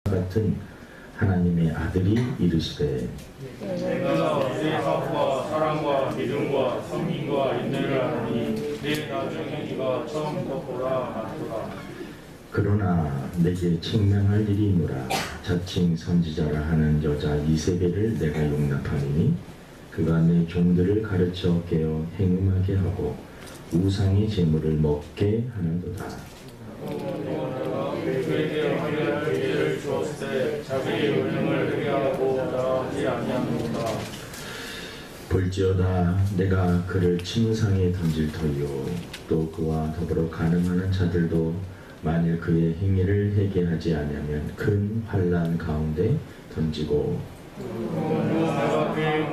같은 하나님의 아들이 이르시되 내가 내 사업과 사랑과 믿음과 섬김과 인내를 하느니 내 나중에 네가 처음부터 보라 맞도다. 그러나 내게 책망할 일이 있노라. 자칭 선지자라 하는 여자 이세벨을 내가 용납하니 그가 내 종들을 가르쳐 깨어 행음하게 하고 우상의 제물을 먹게 하는도다. 내가 그에게 하려 할 기회를 주었을 때 자기의 은행을 회개하고 나아가지 아니하는도다. 볼지어다 내가 그를 침상에 던질 터이요 또 그와 더불어 가늠하는 자들도 만일 그의 행위를 회개하지 아니하면 큰 환난 가운데 던지고 내가 그의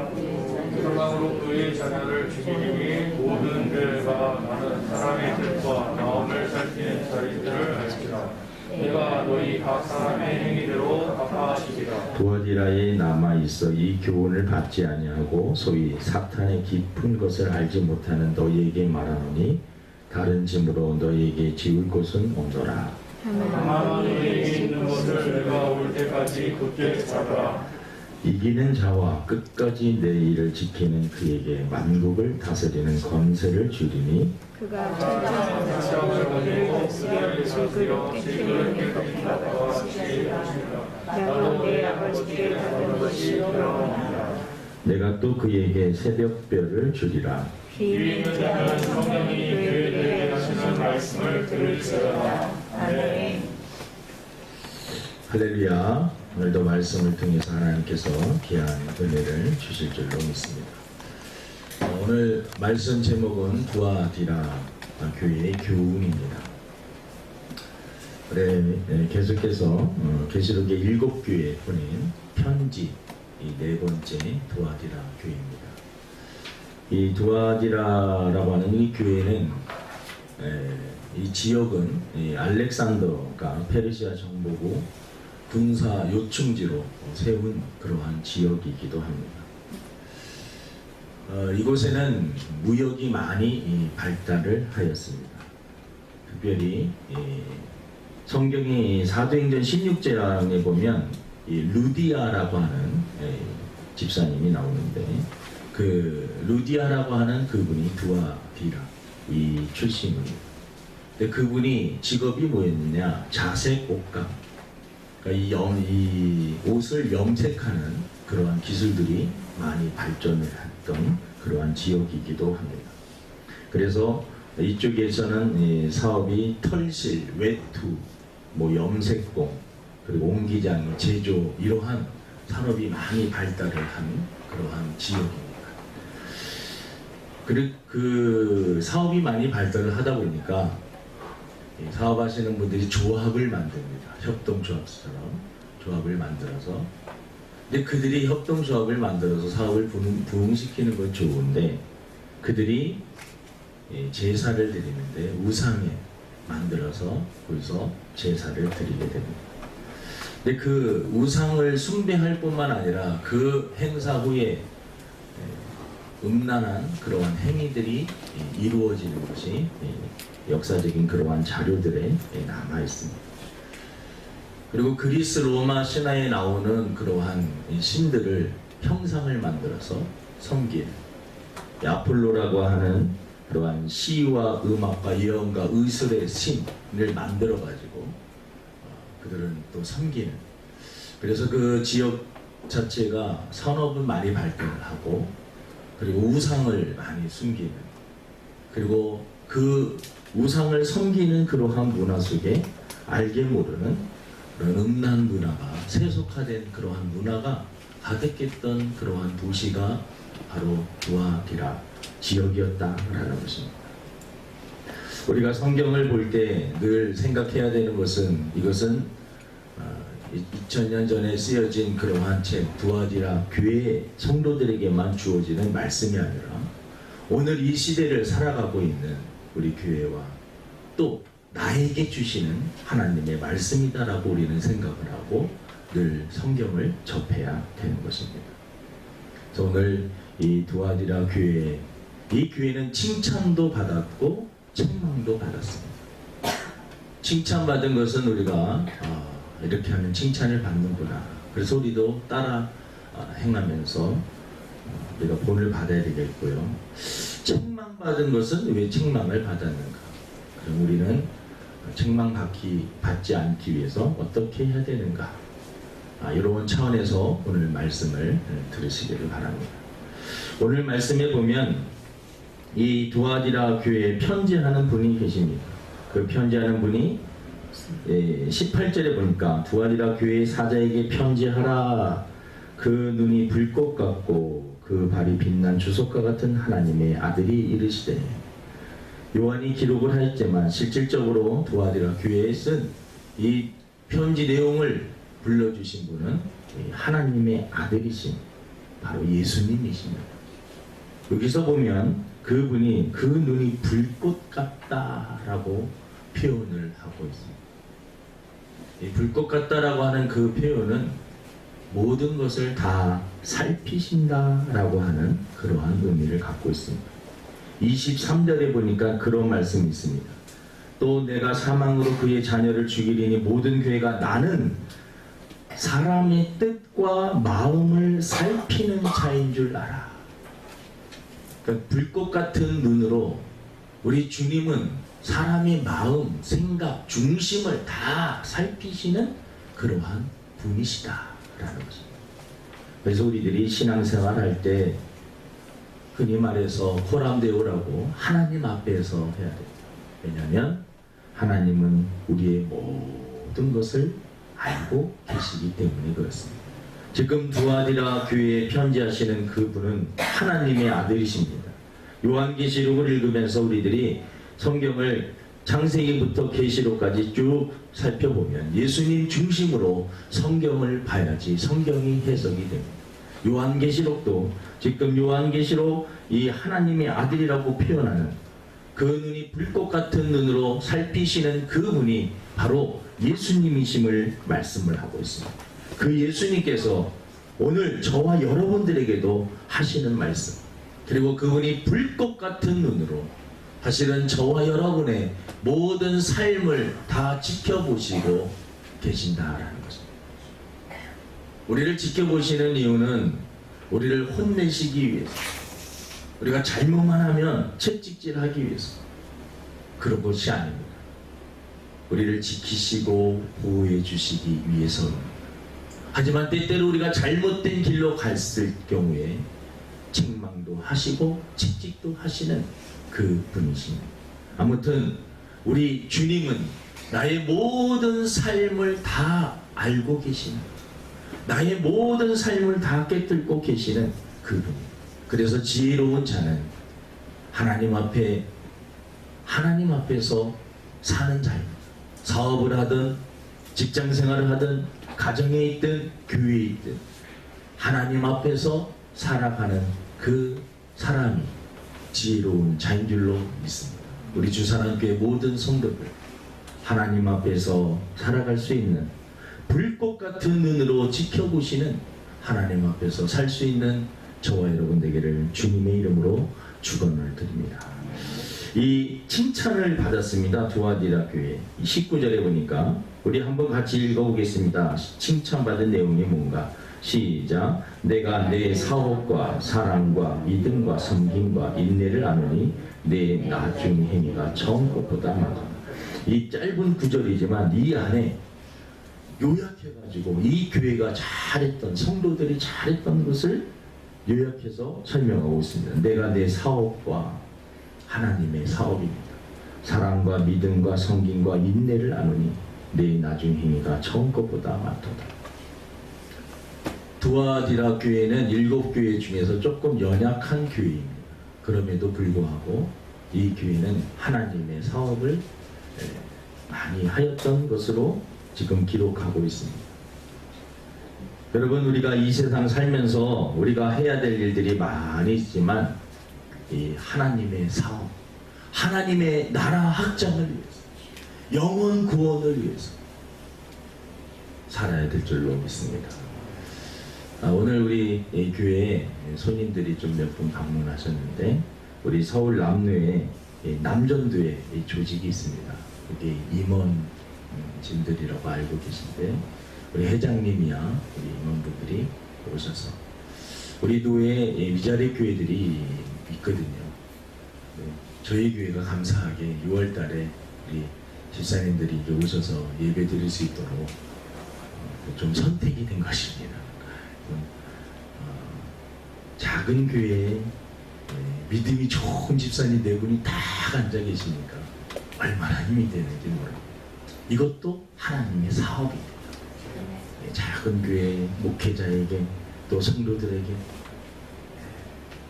사랑으로 그의 자녀를 죽이기 위해 모든 죄가 많은 사람의 뜻과 마음을 살피는 자리들을 알지라. 내가 너희 각 사람의 행위대로 갚아주리라. 두아디라에 남아있어 이 교훈을 받지 아니하고 소위 사탄의 깊은 것을 알지 못하는 너희에게 말하노니 다른 짐으로 너희에게 지울 곳은 없노라. 다만 너희에게 있는 것을 내가 올 때까지 굳게 잡으라. 이기는 자와 끝까지 내 일을 지키는 그에게 만국을 다스리는 권세를 주리니 그가 시험을 가지고 그들을 즐겁게 즐겁게 끓이는 끓이는 것과 것과 같이 같이 하리라. 하시리라. 나도 내 아버지께 받은 것이 그러하니라. 내가 또 그에게 새벽별을 주리라. 귀 있는 자는 성령이 그에게 하시는 말씀을 들을지어다. 아멘. 할렐루야. 오늘도 말씀을 통해서 하나님께서 귀한 은혜를 주실 줄로 믿습니다. 오늘 말씀 제목은 두아디라 교회의 교훈입니다. 계속해서 계시록의 7교회에 보낸 편지 이 4번째 두아디라 교회입니다. 이 두아디라라고 하는 이 교회는 이 지역은 이 알렉산더가 페르시아 정복후 군사 요충지로 세운 그러한 지역이기도 합니다. 이곳에는 무역이 많이 발달을 하였습니다. 특별히 성경이 사도행전 16장에 보면 루디아라고 하는 집사님이 나오는데 그 루디아라고 하는 그분이 두아디라 이 출신입니다. 근데 그분이 직업이 뭐였느냐? 자색 옷감. 그러니까 이 옷을 염색하는 그러한 기술들이 많이 발전을 했던 그러한 지역이기도 합니다. 그래서 이쪽에서는 사업이 털실, 외투, 염색공, 그리고 옹기장, 제조 이러한 산업이 많이 발달을 한 그러한 지역입니다. 그리고 그 사업이 많이 발달을 하다 보니까 사업하시는 분들이 조합을 만듭니다. 협동조합처럼 조합을 만들어서. 근데 그들이 협동조합을 만들어서 사업을 부흥시키는 건 좋은데 그들이 제사를 드리는데 우상에 만들어서 거기서 제사를 드리게 됩니다. 근데 그 우상을 숭배할 뿐만 아니라 그 행사 후에 음란한 그러한 행위들이 이루어지는 것이 역사적인 그러한 자료들에 남아 있습니다. 그리고 그리스 로마 신화에 나오는 그러한 신들을 형상을 만들어서 섬기는 아폴로라고 하는 그러한 시와 음악과 예언과 의술의 신을 만들어 가지고 그들은 또 섬기는, 그래서 그 지역 자체가 산업은 많이 발달을 하고 그리고 우상을 많이 숨기는, 그리고 그 우상을 섬기는 그러한 문화 속에 알게 모르는 그런 음란 문화가 세속화된 그러한 문화가 가득했던 그러한 도시가 바로 두아디라 지역이었다라는 것입니다. 우리가 성경을 볼 때 늘 생각해야 되는 것은 이것은 2000년 전에 쓰여진 그러한 책 두아디라 교회 성도들에게만 주어지는 말씀이 아니라 오늘 이 시대를 살아가고 있는 우리 교회와 또 나에게 주시는 하나님의 말씀이다라고 우리는 생각을 하고 늘 성경을 접해야 되는 것입니다. 그래서 오늘 이 두아디라 교회, 이 교회는 칭찬도 받았고 책망도 받았습니다. 칭찬받은 것은 우리가 이렇게 하면 칭찬을 받는구나. 그래서 우리도 따라 행하면서 우리가 본을 받아야 되겠고요. 책망받은 것은 왜 책망을 받았는가? 그럼 우리는 받지 않기 위해서 어떻게 해야 되는가? 이런 차원에서 오늘 말씀을 들으시기를 바랍니다. 오늘 말씀에 보면 이 두아디라 교회에 편지하는 분이 계십니다. 그 편지하는 분이 18절에 보니까 두아디라 교회 사자에게 편지하라. 그 눈이 불꽃 같고 그 발이 빛난 주석과 같은 하나님의 아들이 이르시되. 요한이 기록을 하였지만 실질적으로 두아디라 교회에 쓴 이 편지 내용을 불러주신 분은 하나님의 아들이신 바로 예수님이십니다. 여기서 보면 그분이 그 눈이 불꽃 같다라고 표현을 하고 있습니다. 이 불꽃 같다라고 하는 그 표현은 모든 것을 다 살피신다라고 하는 그러한 의미를 갖고 있습니다. 23절에 보니까 그런 말씀이 있습니다. 또 내가 사망으로 그의 자녀를 죽이리니 모든 교회가 나는 사람의 뜻과 마음을 살피는 자인 줄 알아. 그러니까 불꽃 같은 눈으로 우리 주님은 사람의 마음, 생각, 중심을 다 살피시는 그러한 분이시다라는 것입니다. 그래서 우리들이 신앙생활 할 때 흔히 말해서 코람데오라고 하나님 앞에서 해야 됩니다. 왜냐하면 하나님은 우리의 모든 것을 알고 계시기 때문에 그렇습니다. 지금 두아디라 교회에 편지하시는 그분은 하나님의 아들이십니다. 요한계시록을 읽으면서 우리들이 성경을 창세기부터 계시록까지 쭉 살펴보면 예수님 중심으로 성경을 봐야지 성경이 해석이 됩니다. 요한계시록도 지금 요한계시록 이 하나님의 아들이라고 표현하는 그 눈이 불꽃 같은 눈으로 살피시는 그분이 바로 예수님이심을 말씀을 하고 있습니다. 그 예수님께서 오늘 저와 여러분들에게도 하시는 말씀, 그리고 그분이 불꽃 같은 눈으로 사실은 저와 여러분의 모든 삶을 다 지켜보시고 계신다라는 것입니다. 우리를 지켜보시는 이유는 우리를 혼내시기 위해서, 우리가 잘못만 하면 채찍질하기 위해서 그런 것이 아닙니다. 우리를 지키시고 보호해 주시기 위해서는. 하지만 때때로 우리가 잘못된 길로 갔을 경우에 책망도 하시고 채찍도 하시는 그 분이십니다. 아무튼 우리 주님은 나의 모든 삶을 다 알고 계시는, 나의 모든 삶을 다 깨뚫고 계시는 그분입니다. 그래서 지혜로운 자는 하나님 앞에서 사는 자입니다. 사업을 하든 직장생활을 하든 가정에 있든 교회에 있든 하나님 앞에서 살아가는 그 사람이 지혜로운 자인 줄로 믿습니다. 우리 주사랑교회 모든 성도들 하나님 앞에서 살아갈 수 있는 불꽃 같은 눈으로 지켜보시는 하나님 앞에서 살 수 있는 저와 여러분 되기를 주님의 이름으로 축원을 드립니다. 이 칭찬을 받았습니다. 두아디라 교회 19절에 보니까 우리 한번 같이 읽어보겠습니다. 칭찬받은 내용이 뭔가? 시작. 내가 내 사업과 사랑과 믿음과 섬김과 인내를 아노니 내 나중 행위가 처음 것보다 많다. 이 짧은 구절이지만 이 안에 요약해가지고 이 교회가 잘했던, 성도들이 잘했던 것을 요약해서 설명하고 있습니다. 내가 내 사업과 하나님의 사업입니다. 사랑과 믿음과 섬김과 인내를 아노니 내 나중 행위가 처음 것보다 많도다. 두아디라 교회는 7교회 중에서 조금 연약한 교회입니다. 그럼에도 불구하고 이 교회는 하나님의 사업을 많이 하였던 것으로 지금 기록하고 있습니다. 여러분, 우리가 이 세상 살면서 우리가 해야 될 일들이 많이 있지만 이 하나님의 사업, 하나님의 나라 확장을 위해서, 영혼 구원을 위해서 살아야 될 줄로 믿습니다. 오늘 우리 교회에 손님들이 좀 몇 분 방문하셨는데 우리 서울 남로에 남전도에 조직이 있습니다. 여기 임원 진들이라고 알고 계신데 우리 회장님이야 우리 임원분들이 오셔서 우리 교회 위자래 교회들이 있거든요. 저희 교회가 감사하게 6월달에 우리 집사님들이 이제 오셔서 예배 드릴 수 있도록 좀 선택이 된 것입니다. 작은 교회에 믿음이 좋은 집사님 네 분이 딱 앉아 계시니까 얼마나 힘이 되는지 모르고 이것도 하나님의 사업입니다. 작은 교회 목회자에게 또 성도들에게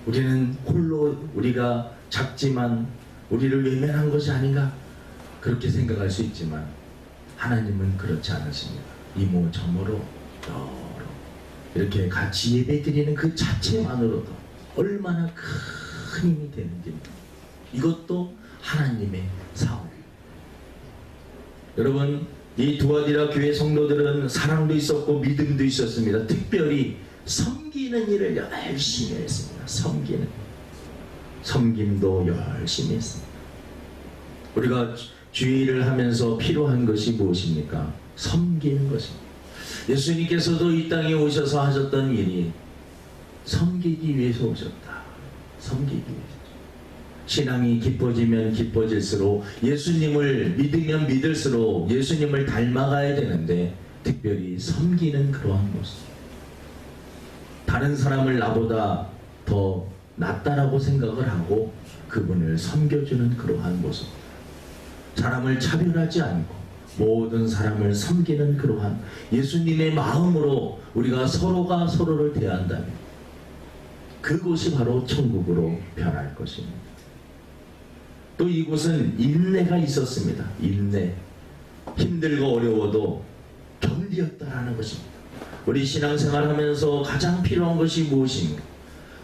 우리는 홀로 우리가 작지만 우리를 외면한 것이 아닌가 그렇게 생각할 수 있지만 하나님은 그렇지 않으십니다. 이모 저모로 여러 이렇게 같이 예배드리는 그 자체만으로도 얼마나 큰 힘이 되는지 이것도 하나님의 사업입니다. 여러분 이 두아디라 교회 성도들은 사랑도 있었고 믿음도 있었습니다. 특별히 섬기는 일을 열심히 했습니다. 섬김도 열심히 했습니다. 우리가 주일을 하면서 필요한 것이 무엇입니까? 섬기는 것입니다. 예수님께서도 이 땅에 오셔서 하셨던 일이 섬기기 위해서 오셨다. 섬기기 위해서. 신앙이 깊어지면 깊어질수록 예수님을 믿으면 믿을수록 예수님을 닮아가야 되는데 특별히 섬기는 그러한 모습. 다른 사람을 나보다 더 낫다라고 생각을 하고 그분을 섬겨주는 그러한 모습. 사람을 차별하지 않고 모든 사람을 섬기는 그러한 예수님의 마음으로 우리가 서로가 서로를 대한다면 그곳이 바로 천국으로 변할 것입니다. 또 이곳은 인내가 있었습니다. 인내. 힘들고 어려워도 견디었다라는 것입니다. 우리 신앙생활 하면서 가장 필요한 것이 무엇인가?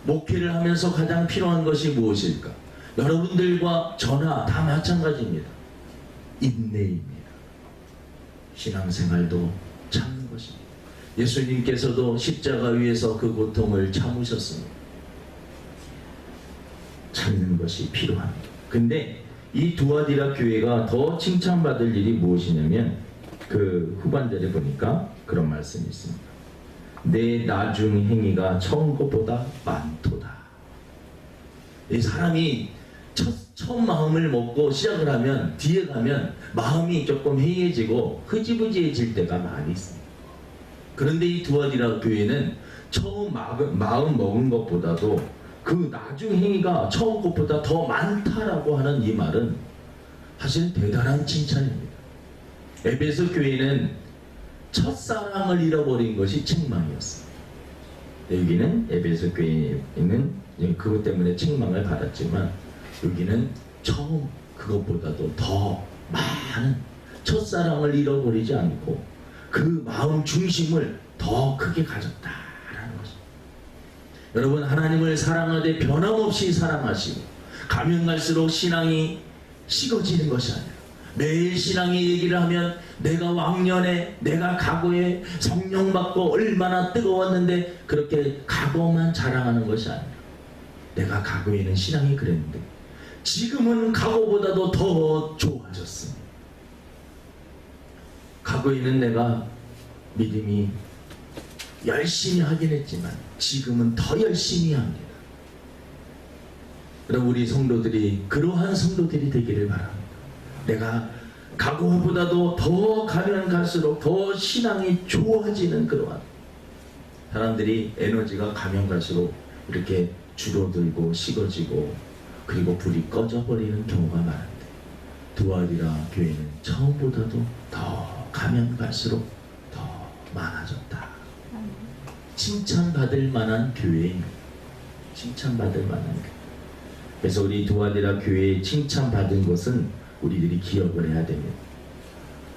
목회를 하면서 가장 필요한 것이 무엇일까? 여러분들과 저나 다 마찬가지입니다. 인내입니다. 신앙생활도 참는 것입니다. 예수님께서도 십자가 위에서 그 고통을 참으셨습니다. 참는 것이 필요합니다. 근데 이 두아디라 교회가 더 칭찬받을 일이 무엇이냐면 그 후반절에 보니까 그런 말씀이 있습니다. 내 나중 행위가 처음 것보다 많도다. 이 사람이 처음 마음을 먹고 시작을 하면 뒤에 가면 마음이 조금 해이해지고 흐지부지해질 때가 많이 있습니다. 그런데 이 두아디라 교회는 처음 마음 먹은 것보다도 그 나중 행위가 처음 것보다 더 많다라고 하는 이 말은 사실 대단한 칭찬입니다. 에베소 교회는 첫사랑을 잃어버린 것이 책망이었습니다. 여기는 에베소 교회는 그것 때문에 책망을 받았지만 여기는 처음 그것보다도 더 많은 첫사랑을 잃어버리지 않고 그 마음 중심을 더 크게 가졌다라는 것입니다. 여러분 하나님을 사랑하되 변함없이 사랑하시고 가면 갈수록 신앙이 식어지는 것이 아니라 매일 신앙의 얘기를 하면 내가 왕년에 내가 과거에 성령 받고 얼마나 뜨거웠는데 그렇게 과거만 자랑하는 것이 아니라 내가 과거에는 신앙이 그랬는데 지금은 과거보다도 더 좋아졌습니다. 과거에는 내가 믿음이 열심히 하긴 했지만 지금은 더 열심히 합니다. 여러분 우리 성도들이 그러한 성도들이 되기를 바랍니다. 내가 과거보다도 더 가면 갈수록 더 신앙이 좋아지는 그러한 사람들이 에너지가 가면 갈수록 이렇게 줄어들고 식어지고 그리고 불이 꺼져버리는 경우가 많은데 두아디라 교회는 처음보다도 더 가면 갈수록 더 많아졌다. 칭찬받을 만한 교회입니다. 칭찬받을 만한 교회. 그래서 우리 두아디라 교회에 칭찬받은 것은 우리들이 기억을 해야 됩니다.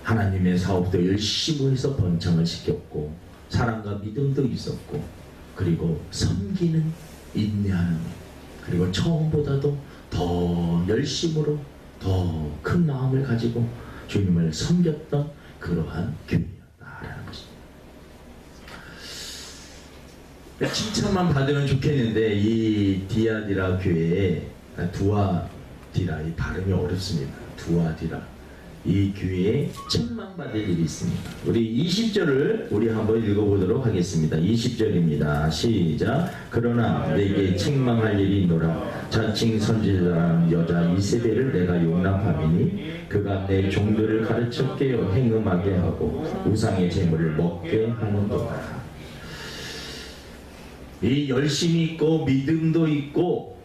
하나님의 사업도 열심히 해서 번창을 시켰고 사랑과 믿음도 있었고 그리고 섬기는 인내하는 그리고 처음보다도 더 열심으로 더 큰 마음을 가지고 주님을 섬겼던 그러한 교회였다라는 것입니다. 칭찬만 받으면 좋겠는데 이 디아디라 교회에 두아디라 이 발음이 어렵습니다. 두아디라 이 교회에 책망받을 일이 있습니다. 우리 20절을 우리 한번 읽어보도록 하겠습니다. 20절입니다. 시작. 그러나 내게 책망할 일이 있노라. 자칭 선지자라는 여자 이세벨을 내가 용납함이니 그가 내 종들을 가르쳐 깨어 행음하게 하고 우상의 제물을 먹게 하는도다. 이 열심이 있고 믿음도 있고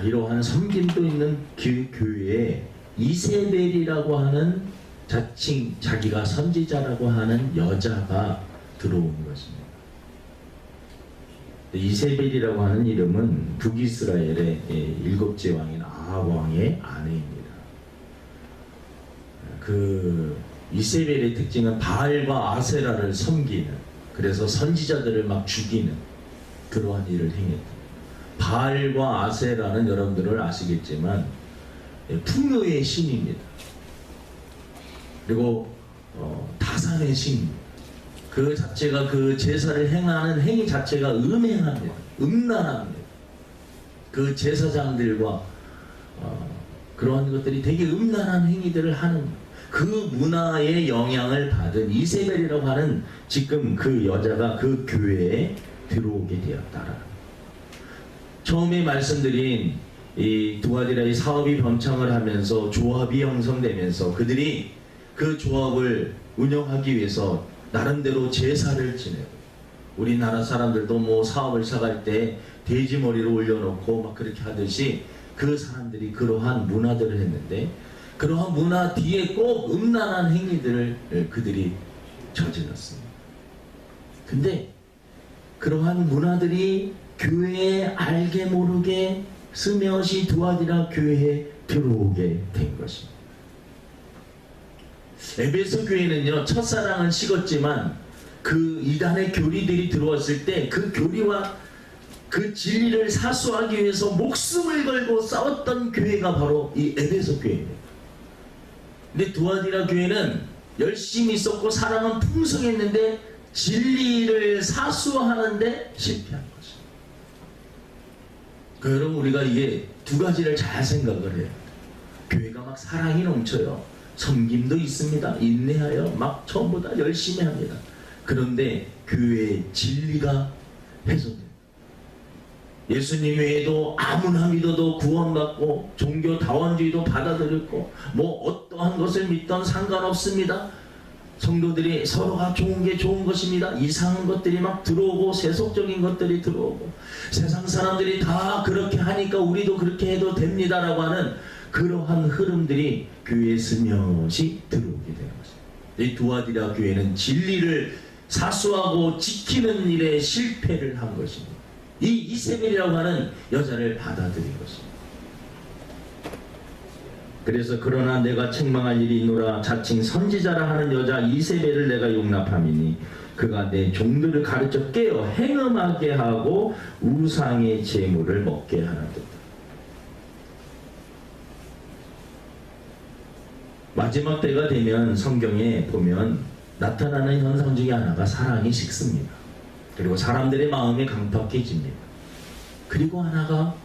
이러한 섬김도 있는 교회에 이세벨이라고 하는 자칭 자기가 선지자라고 하는 여자가 들어오는 것입니다. 이세벨이라고 하는 이름은 북이스라엘의 7째 왕인 아합 왕의 아내입니다. 그 이세벨의 특징은 바알과 아세라를 섬기는, 그래서 선지자들을 막 죽이는 그러한 일을 행했다. 바알과 아세라는 여러분들을 아시겠지만 풍요의 신입니다. 그리고 다산의 신입니다. 그 자체가 그 제사를 행하는 행위 자체가 음행합니다. 음란합니다. 그 제사장들과 그러한 것들이 되게 음란한 행위들을 하는 그 문화의 영향을 받은 이세벨이라고 하는 지금 그 여자가 그 교회에 들어오게 되었다라. 처음에 말씀드린 이 두아디라의 사업이 번창을 하면서 조합이 형성되면서 그들이 그 조합을 운영하기 위해서 나름대로 제사를 지내고, 우리나라 사람들도 뭐 사업을 시작할 때 돼지 머리를 올려놓고 막 그렇게 하듯이 그 사람들이 그러한 문화들을 했는데, 그러한 문화 뒤에 꼭 음란한 행위들을 그들이 저질렀습니다. 근데 그러한 문화들이 교회에 알게 모르게 스며시 두아디라 교회에 들어오게 된 것입니다. 에베소 교회는요, 첫사랑은 식었지만 그 이단의 교리들이 들어왔을 때 그 교리와 그 진리를 사수하기 위해서 목숨을 걸고 싸웠던 교회가 바로 이 에베소 교회입니다. 근데 두아디라 교회는 열심히 있었고 사랑은 풍성했는데 진리를 사수하는데 실패한 것입니다. 여러분, 우리가 이게 두 가지를 잘 생각을 해요. 교회가 막 사랑이 넘쳐요. 섬김도 있습니다. 인내하여 막 처음보다 열심히 합니다. 그런데 교회의 진리가 훼손됩니다. 예수님 외에도 아무나 믿어도 구원받고 종교다원주의도 받아들였고 뭐 어떠한 것을 믿던 상관없습니다. 성도들이 서로가 좋은 게 좋은 것입니다. 이상한 것들이 막 들어오고 세속적인 것들이 들어오고 세상 사람들이 다 그렇게 하니까 우리도 그렇게 해도 됩니다라고 하는 그러한 흐름들이 교회에 스며시 들어오게 되는 것입니다. 이 두아디라 교회는 진리를 사수하고 지키는 일에 실패를 한 것입니다. 이 이세벨이라고 하는 여자를 받아들인 것입니다. 그래서 그러나 내가 책망할 일이 있노라. 자칭 선지자라 하는 여자 이세벨을 내가 용납함이니 그가 내 종들을 가르쳐 깨어 행음하게 하고 우상의 제물을 먹게 하는도다. 마지막 때가 되면 성경에 보면 나타나는 현상 중에 하나가 사랑이 식습니다. 그리고 사람들의 마음이 강팍해집니다. 그리고 하나가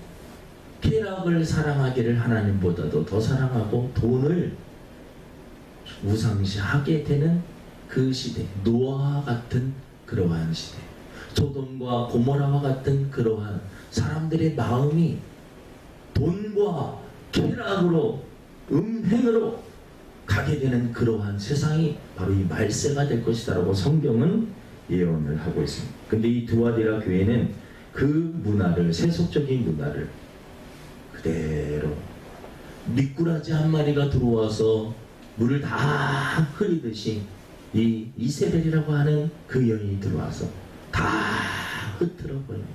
쾌락을 사랑하기를 하나님보다도 더 사랑하고 돈을 우상시하게 되는 그 시대, 노아와 같은 그러한 시대, 소돔과 고모라와 같은 그러한 사람들의 마음이 돈과 쾌락으로 음행으로 가게 되는 그러한 세상이 바로 이 말세가 될 것이다라고 성경은 예언을 하고 있습니다. 근데 이 두아디라 교회는 그 문화를, 세속적인 문화를 그대로 미꾸라지 한 마리가 들어와서 물을 다 흐리듯이 이 이세벨이라고 하는 그 여인이 들어와서 다 흐트러 버립니다.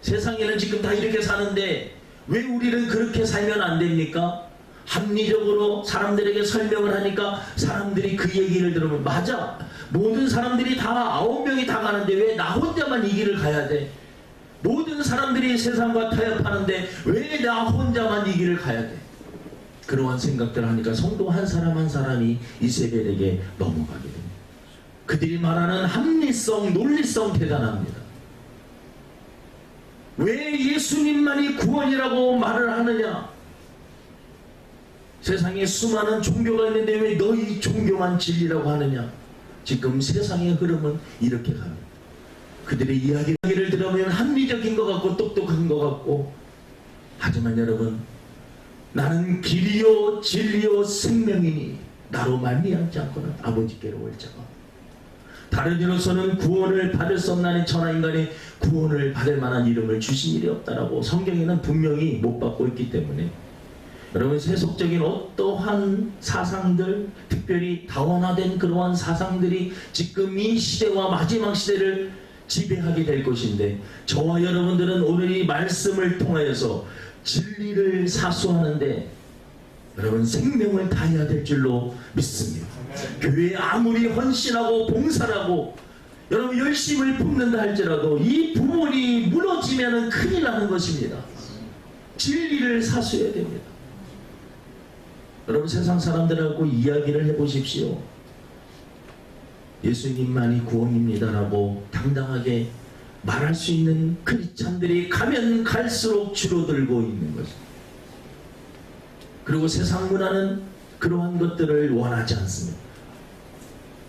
세상에는 지금 다 이렇게 사는데 왜 우리는 그렇게 살면 안 됩니까? 합리적으로 사람들에게 설명을 하니까 사람들이 그 얘기를 들으면 맞아, 모든 사람들이 다 9명이 다 가는데 왜 나 혼자만 이 길을 가야 돼? 모든 사람들이 세상과 타협하는데 왜 나 혼자만 이 길을 가야 돼? 그러한 생각들을 하니까 성도 한 사람 한 사람이 이세벨에게 넘어가게 됩니다. 그들이 말하는 합리성, 논리성 대단합니다. 왜 예수님만이 구원이라고 말을 하느냐? 세상에 수많은 종교가 있는데 왜 너희 종교만 진리라고 하느냐? 지금 세상의 흐름은 이렇게 가는, 그들의 이야기를 들으면 합리적인 것 같고 똑똑한 것 같고, 하지만 여러분, 나는 길이요 진리요 생명이니 나로 말미암지 않고는 아버지께로 올 자가, 다른 이로서는 구원을 받을 수 없나니 천하인간이 구원을 받을 만한 이름을 주신 일이 없다라고 성경에는 분명히 못 받고 있기 때문에, 여러분, 세속적인 어떠한 사상들, 특별히 다원화된 그러한 사상들이 지금 이 시대와 마지막 시대를 지배하게 될 것인데, 저와 여러분들은 오늘 이 말씀을 통하여서 진리를 사수하는데 여러분 생명을 다해야 될 줄로 믿습니다. 교회에 아무리 헌신하고 봉사하고 여러분 열심을 품는다 할지라도 이 부분이 무너지면 큰일 나는 것입니다. 진리를 사수해야 됩니다. 여러분, 세상 사람들하고 이야기를 해보십시오. 예수님만이 구원입니다라고 당당하게 말할 수 있는 크리스찬들이 가면 갈수록 줄어들고 있는 것입니다. 그리고 세상 문화는 그러한 것들을 원하지 않습니다.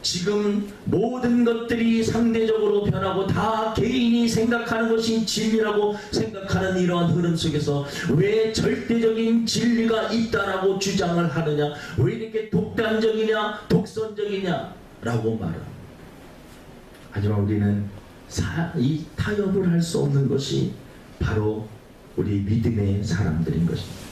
지금 모든 것들이 상대적으로 변하고 다 개인이 생각하는 것이 진리라고 생각하는 이러한 흐름 속에서 왜 절대적인 진리가 있다라고 주장을 하느냐, 왜 이렇게 독단적이냐, 독선적이냐 라고 말합니다. 하지만 우리는 이 타협을 할 수 없는 것이 바로 우리 믿음의 사람들인 것입니다.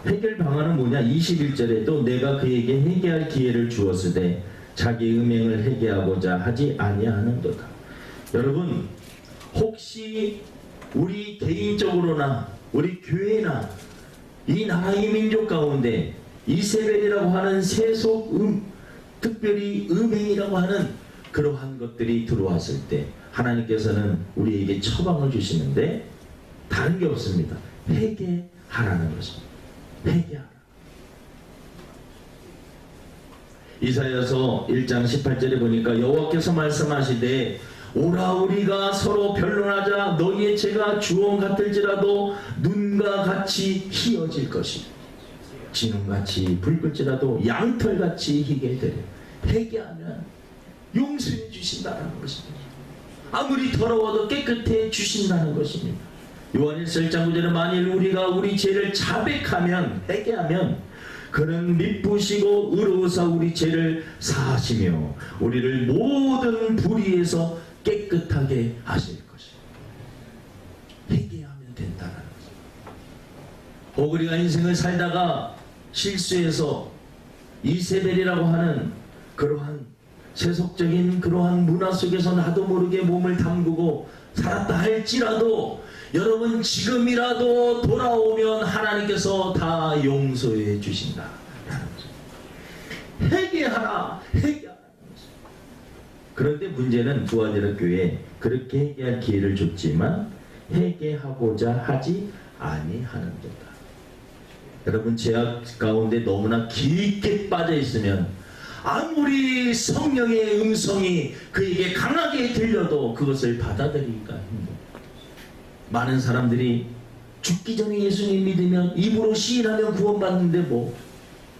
해결 방안은 뭐냐? 21절에도 내가 그에게 회개할 기회를 주었을 때 자기 음행을 회개하고자 하지 아니하는도다. 여러분, 혹시 우리 개인적으로나 우리 교회나 이 나라의 민족 가운데 이세벨이라고 하는 세속 특별히 음행이라고 하는 그러한 것들이 들어왔을 때 하나님께서는 우리에게 처방을 주시는데 다른 게 없습니다. 회개하라는 것입니다. 회개하라. 이사야서 1장 18절에 보니까 여호와께서 말씀하시되 오라 우리가 서로 변론하자. 너희의 죄가 주홍 같을지라도 눈과 같이 희어질 것이다. 진홍같이 붉을지라도 양털같이 희게 되리. 회개하면 용서해 주신다는 것입니다. 아무리 더러워도 깨끗해 주신다는 것입니다. 요한일서 1장 9절에 만일 우리가 우리 죄를 자백하면, 회개하면 그는 미쁘시고 의로우사 우리 죄를 사하시며 우리를 모든 불의에서 깨끗하게 하실 것입니다. 회개하면 된다는 것입니다. 혹 우리가 인생을 살다가 실수해서 이세벨이라고 하는 그러한 세속적인 그러한 문화 속에서 나도 모르게 몸을 담그고 살았다 할지라도 여러분 지금이라도 돌아오면 하나님께서 다 용서해 주신다. 회개하라, 회개하라. 그런데 문제는 부활제로 교회에 그렇게 회개할 기회를 줬지만 회개하고자 하지 아니하는도다. 여러분, 죄악 가운데 너무나 깊게 빠져 있으면 아무리 성령의 음성이 그에게 강하게 들려도 그것을 받아들이기가 힘들어요. 많은 사람들이 죽기 전에 예수님 믿으면 입으로 시인하면 구원받는데 뭐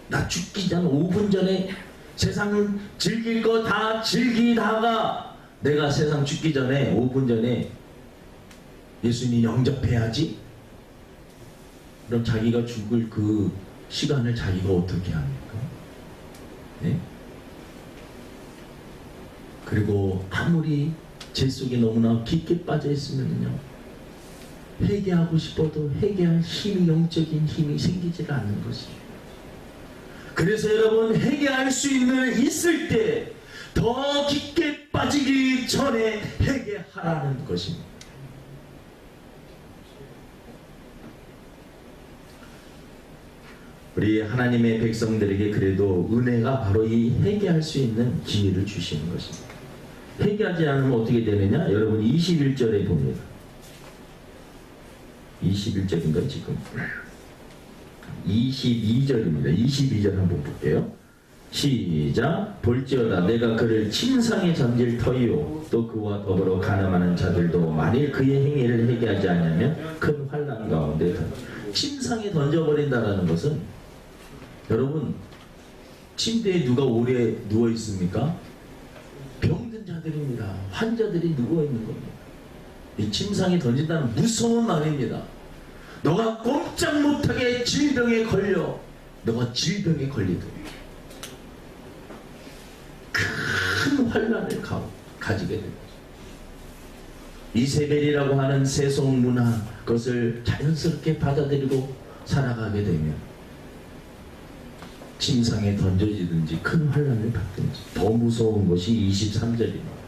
나 죽기 전 5분 전에 세상 즐길 거 다 즐기다가 내가 세상 죽기 전에 5분 전에 예수님 영접해야지. 그럼 자기가 죽을 그 시간을 자기가 어떻게 합니까? 네? 그리고 아무리 죄 속에 너무나 깊게 빠져 있으면요, 회개하고 싶어도 회개할 힘이, 영적인 힘이 생기질 않는 것이에요. 그래서 여러분, 회개할 수 있을 때 더 깊게 빠지기 전에 회개하라는 것입니다. 우리 하나님의 백성들에게 그래도 은혜가 바로 이 회개할 수 있는 기회를 주시는 것입니다. 회개하지 않으면 어떻게 되느냐? 여러분 21절에 봅니다. 21절인가 지금? 22절입니다. 22절 한번 볼게요. 시작. 볼지어다 내가 그를 침상에 던질 터이요 또 그와 더불어 가늠하는 자들도 만일 그의 행위를 회개하지 않으면 큰 환난 가운데 침상에 던져버린다는 것은, 여러분, 침대에 누가 오래 누워 있습니까? 병든 자들입니다. 환자들이 누워 있는 겁니다. 이 침상에 던진다는 무서운 말입니다. 너가 꼼짝 못하게 질병에 걸려, 너가 질병에 걸리도록 큰 환난을 가지게 됩니다. 이세벨이라고 하는 세속 문화, 그것을 자연스럽게 받아들이고 살아가게 되면 침상에 던져지든지 큰 환난을 받든지. 더 무서운 것이 23절입니다.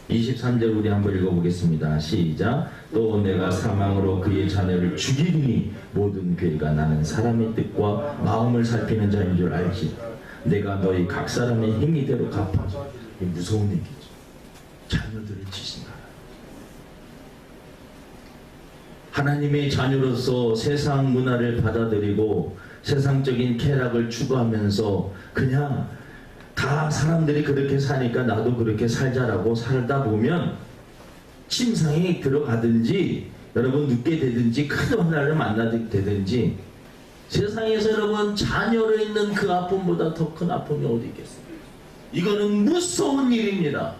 23절 우리 한번 읽어보겠습니다. 시작. 또 내가 사망으로 그의 자녀를 죽이리니 모든 괴가 나는 사람의 뜻과 마음을 살피는 자인 줄 알지. 내가 너희 각 사람의 행위대로 갚아줘. 이 무서운 얘기죠. 자녀들을 치신다. 하나님의 자녀로서 세상 문화를 받아들이고 세상적인 쾌락을 추구하면서 그냥 다 사람들이 그렇게 사니까 나도 그렇게 살자라고 살다 보면 침상에 들어가든지 여러분 눕게 되든지 큰 환난을 만나게 되든지, 세상에서 여러분 자녀로 있는 그 아픔보다 더 큰 아픔이 어디 있겠습니까? 이거는 무서운 일입니다.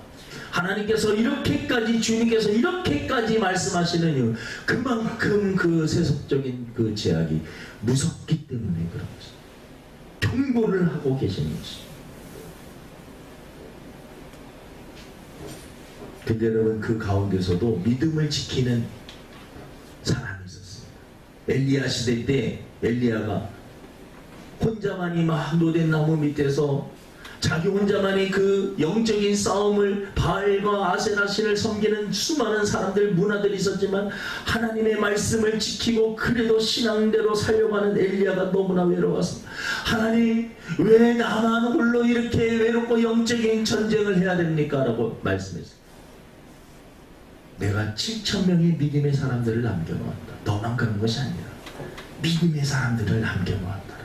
하나님께서 이렇게까지, 주님께서 이렇게까지 말씀하시는 이유, 그만큼 그 세속적인 그 제약이 무섭기 때문에 그런 것입니다. 경고를 하고 계시는 것입니다. 근데 여러분, 그 가운데서도 믿음을 지키는 사람이 있었습니다. 엘리야 시대 때 엘리야가 혼자만이 막 노된 나무 밑에서 자기 혼자만이 그 영적인 싸움을, 바알과 아세라 신을 섬기는 수많은 사람들, 문화들이 있었지만 하나님의 말씀을 지키고 그래도 신앙대로 살려가는 엘리야가 너무나 외로웠습니다. 하나님, 왜 나만 홀로 이렇게 외롭고 영적인 전쟁을 해야 됩니까? 라고 말씀했어요. 내가 7,000명의 믿음의 사람들을 남겨놓았다. 너만 그런 것이 아니라 믿음의 사람들을 남겨놓았다.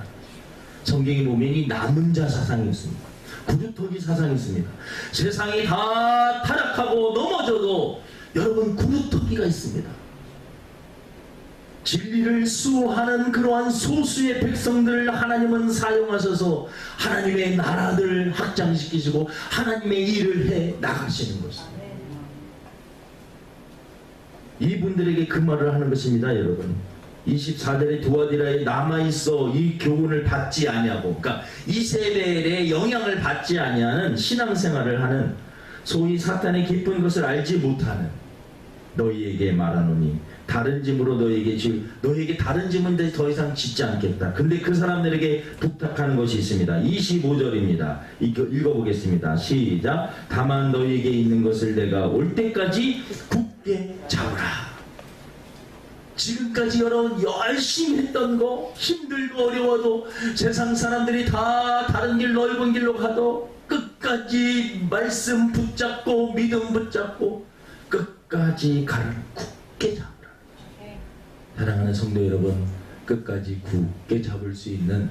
성경에 보면 이 남은 자 사상이 있습니다. 구루터기 사상이 있습니다. 세상이 다 타락하고 넘어져도 여러분 구루터기가 있습니다. 진리를 수호하는 그러한 소수의 백성들을 하나님은 사용하셔서 하나님의 나라를 확장시키시고 하나님의 일을 해 나가시는 것입니다. 이분들에게 그 말을 하는 것입니다. 여러분, 24절에 두아디라에 남아있어 이 교훈을 받지 아니하고, 그러니까 이세벨의 영향을 받지 아니하는 신앙생활을 하는, 소위 사탄의 깊은 것을 알지 못하는 너희에게 말하노니 다른 짐으로 너희에게 다른 짐은 더 이상 짓지 않겠다. 근데 그 사람들에게 부탁하는 것이 있습니다. 25절입니다. 읽어보겠습니다. 시작. 다만 너희에게 있는 것을 내가 올 때까지 굳게 잡으라. 지금까지 여러분 열심히 했던 거, 힘들고 어려워도 세상 사람들이 다 다른 길, 넓은 길로 가도 끝까지 말씀 붙잡고 믿음 붙잡고 끝까지 가를 굳게 잡으라. 사랑하는 성도 여러분, 끝까지 굳게 잡을 수 있는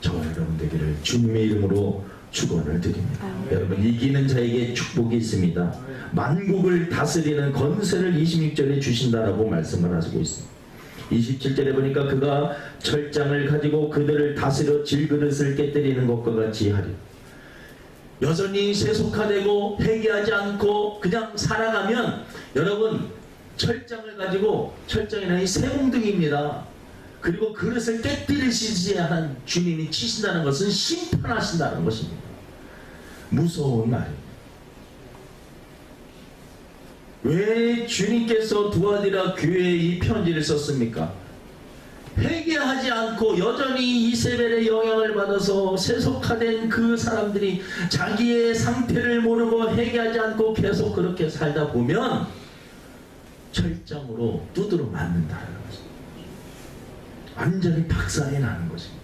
저와 여러분 되기를 주님의 이름으로 축원을 드립니다. 여러분, 이기는 자에게 축복이 있습니다. 만국을 다스리는 건세를 26절에 주신다라고 말씀을 하시고 있습니다. 27절에 보니까 그가 철장을 가지고 그들을 다스려 질그릇을 깨뜨리는 것과 같이 하리라. 여전히 세속화되고 회개하지 않고 그냥 살아가면 여러분, 철장을 가지고, 철장이라는 이 세공등입니다. 그리고 그릇을 깨뜨리시지 않은 주님이 치신다는 것은 심판하신다는 것입니다. 무서운 말입니다. 왜 주님께서 두아디라 교회에 이 편지를 썼습니까? 회개하지 않고 여전히 이세벨의 영향을 받아서 세속화된 그 사람들이 자기의 상태를 모르고 회개하지 않고 계속 그렇게 살다 보면 철장으로 두드러 맞는다는 것입니다. 완전히 박살이 나는 것입니다.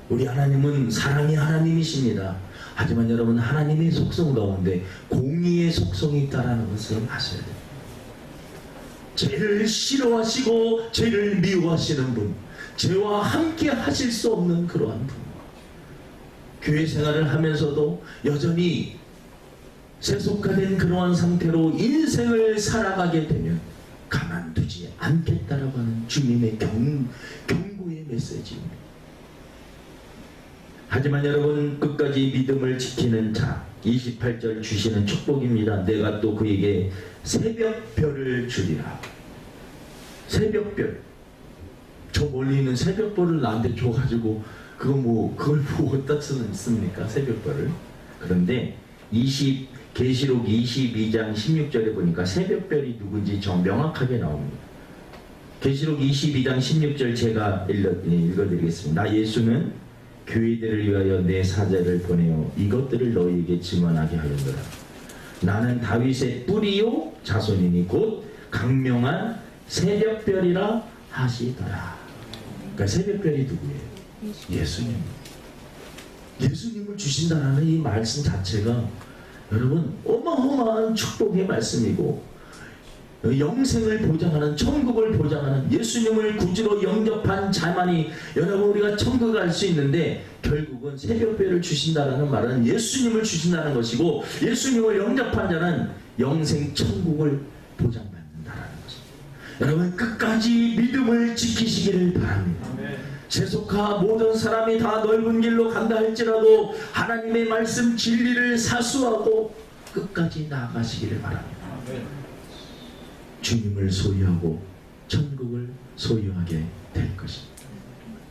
우리 하나님은 사랑의 하나님이십니다. 하지만 여러분, 하나님의 속성 가운데 공의의 속성이 있다는 것을 아셔야 돼요. 죄를 싫어하시고 죄를 미워하시는 분, 죄와 함께 하실 수 없는 그러한 분, 교회 생활을 하면서도 여전히 세속화된 그러한 상태로 인생을 살아가게 되면 가만두지 않겠다라고 하는 주님의 경고의 메시지입니다. 하지만 여러분, 끝까지 믿음을 지키는 자, 28절 주시는 축복입니다. 내가 또 그에게 새벽별을 주리라. 새벽별. 저 멀리 있는 새벽별을 나한테 줘가지고 그걸 어디다 쓰습니까? 새벽별을. 그런데 계시록 22장 16절에 보니까 새벽별이 누군지 좀 명확하게 나옵니다. 계시록 22장 16절 제가 읽어드리겠습니다. 나 예수는 교회들을 위하여 내 사자를 보내어 이것들을 너희에게 증언하게 하였노라. 나는 다윗의 뿌리요 자손이니 곧 강명한 새벽별이라 하시더라. 그러니까 새벽별이 누구예요? 예수님. 예수님을 주신다는 이 말씀 자체가 여러분 어마어마한 축복의 말씀이고, 영생을 보장하는, 천국을 보장하는, 예수님을 구주로 영접한 자만이 여러분 우리가 천국 갈 수 있는데, 결국은 새벽별을 주신다는 말은 예수님을 주신다는 것이고, 예수님을 영접한 자는 영생 천국을 보장받는다는 것입니다. 여러분 끝까지 믿음을 지키시기를 바랍니다. 세속화 모든 사람이 다 넓은 길로 간다 할지라도 하나님의 말씀 진리를 사수하고 끝까지 나아가시기를 바랍니다. 주님을 소유하고 천국을 소유하게 될 것입니다.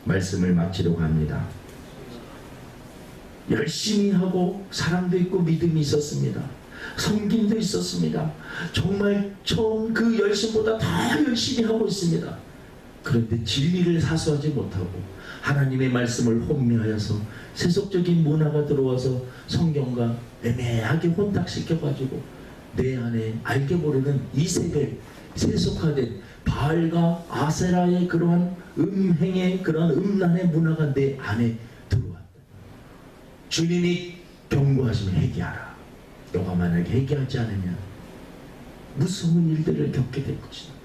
말씀을 마치려고 합니다. 열심히 하고 사랑도 있고 믿음이 있었습니다. 섬김도 있었습니다. 정말 처음 그 열심보다 더 열심히 하고 있습니다. 그런데 진리를 사수하지 못하고 하나님의 말씀을 혼미하여서 세속적인 문화가 들어와서 성경과 애매하게 혼탁시켜가지고 내 안에 알게 모르는 이세벨, 세속화된 바알과 아세라의 그러한 음행의 그러한 음란의 문화가 내 안에 들어왔다. 주님이 경고하시면 회개하라. 너가 만약에 회개하지 않으면 무서운 일들을 겪게 될 것이다.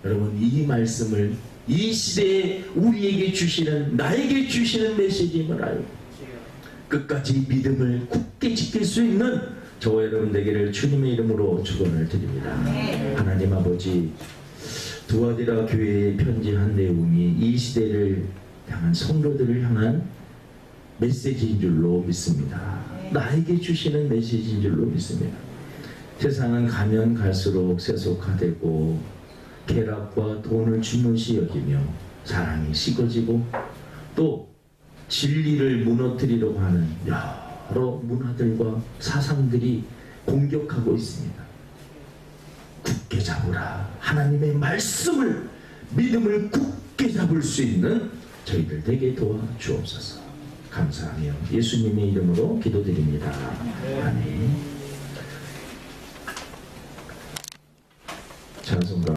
여러분 이 말씀을 이 시대에 우리에게 주시는, 나에게 주시는 메시지임을 알고 끝까지 믿음을 굳게 지킬 수 있는 저와 여러분 되기를 주님의 이름으로 축원을 드립니다. 하나님 아버지, 두아디라 교회에 편지한 내용이 이 시대를 향한 성도들을 향한 메시지인 줄로 믿습니다. 나에게 주시는 메시지인 줄로 믿습니다. 세상은 가면 갈수록 세속화되고 쾌락과 돈을 중요시 여기며 사랑이 식어지고 또 진리를 무너뜨리려고 하는 여러 문화들과 사상들이 공격하고 있습니다. 굳게 잡으라. 하나님의 말씀을, 믿음을 굳게 잡을 수 있는 저희들 되게 도와주옵소서. 감사하며 예수님의 이름으로 기도드립니다. 아멘. 찬송가